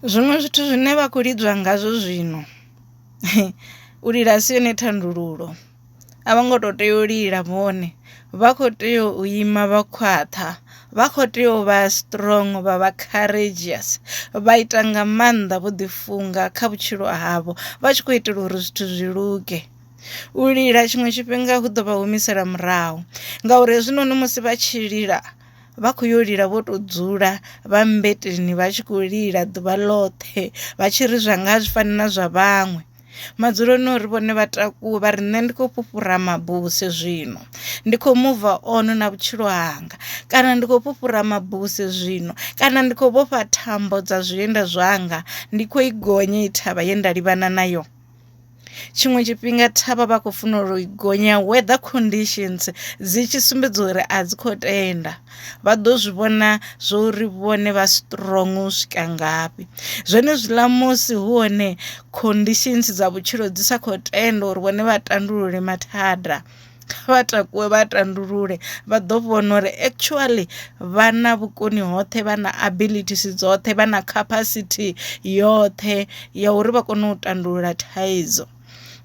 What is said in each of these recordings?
Zwiṅwe zwithu zwine vha khou lidzwa ngazwo zwino u lila si yone thandululo. A vho ngo to tea u lila vhone, vha khou tea u ima vha khwaṱha, vha khou tea u vha strong, vha vha courageous, vha ita nga maanḓa vho ḓifunga kha vhutshilo havho vha tshi khou itela uri zwithu zwi luge. U lila tshiṅwe tshifhinga hu ḓo vha humisela murahu ngauri hezwinoni musi vha tshi lila vha khou yo lila vho to dzula vha mmbeteni vha tshi khou lila ḓuvha ḽoṱhe vha tshi ri zwa nga zwi fani na zwa vhaṅwe. Madzuloni uri vhone vha takuwe vha ri nṋe ndi khou fhufhura mabuse zwino, ndi khou move on na vhutshilo hanga, kana ndi khou fhufhura mabuse zwino, kana ndi khou vhofha thambo dza zwienda zwanga ndi khou i gonya i thavha ye nda livhana nayo. Tshiṅwe tshifhinga thavha vha khou funela u i gonya weather conditions dzi tshi sumbedza uri a dzi khou tenda, vha ḓo zwi vhona zwo uri vhone vha strong u swika ngafhi. Zwone zwiḽa musi hu hone conditions dza vhutshilo dzi sa khou tenda uri vhone vha tandulule mathada, vha takuwe vha tandulule, vha ḓo vhona uri actually vha na vhukoni hoṱhe, vha na abilities dzoṱhe, vha na capacity yoṱhe ya uri vha kone u tandulula thaidzo.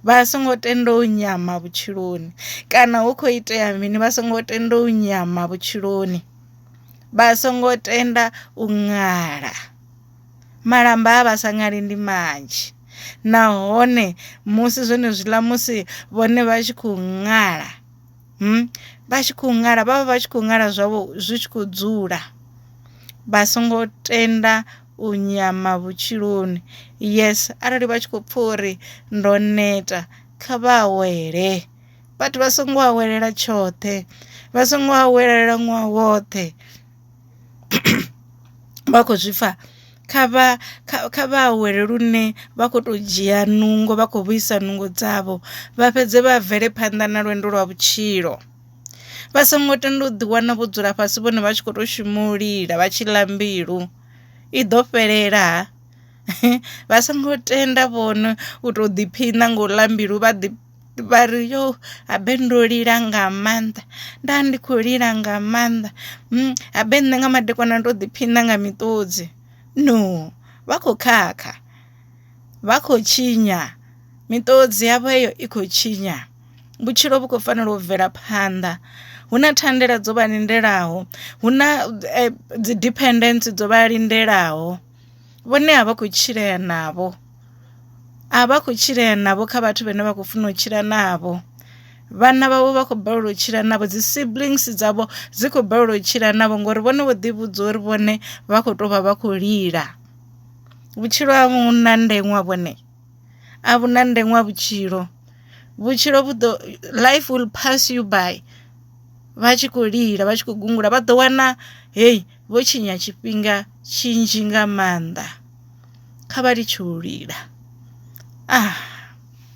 Vha songo tenda u nyama vhutshiloni, kana hu khou itea mini vha songo tenda u nyama vhutshiloni, vha songo tenda u ṅala. Malamba a vha sa ṅali ndi manzhi, nahone musi zwone zwiḽa musi vhone vha tshi khou ṅala vha tshi khou ṅala vha vha vha tshi khou ṅala zwavho zwi tshi khou dzula, vha songo tenda u nyama vhutshiloni. Yes, arali vha tshi khou pfha uri ndo neta kha vha awele, vhathu vha songo awelela tshoṱhe, vha songo awelela ṅwaha woṱhe vha khou zwi pfha kha vha awele lune vha khou to dzhia nungo, vha khou vhuisa nungo dzavho vha fhedze vha bvele phanḓa na lwendo lwa vhutshilo. Vha songo tenda u ḓi wana vho dzula fhasi vhone vha tshi khou to shuma u lila vha tshi ḽa mbilu i ḓo fhelela. Vha songo tenda vhone u to ḓiphina nga u ḽa mbilu vha ri yo habe ndo lila nga maanḓa, nda ndi khou lila nga maanḓa, habe nṋe nga madekwana ndo ḓiphina nga miṱodzi. No, vha khou khakha, vha khou tshinya, miṱodzi yavho heyo i khou tshinya. Vhutshilo vhu khou fanela u bvela phanḓa, hu na thandela dzo vha lindelaho, hu na dzi dependence dzo vha lindelaho, vhone a vha khou tshilea navho, a vha khou tshilea navho kha vhathu vhane vha khou funa u tshila navho. Vhana vhavho vha khou balelwa u tshila navho, dzi siblings dzavho dzi khou balelwa u tshila navho ngori vhone vho ḓivhudza uri vhone vha khou tou vha vha khou lila. Vhutshilo a vhu na ndeṅwa, vhone a vhu na ndeṅwa vhutshilo. Vhutshilo life will pass you by, vha tshi khou lila vha tshi khou gungula vha ḓo wana hey vho tshinya tshifhinga tshinzhi nga maanḓa. Kha vha litshe u lila.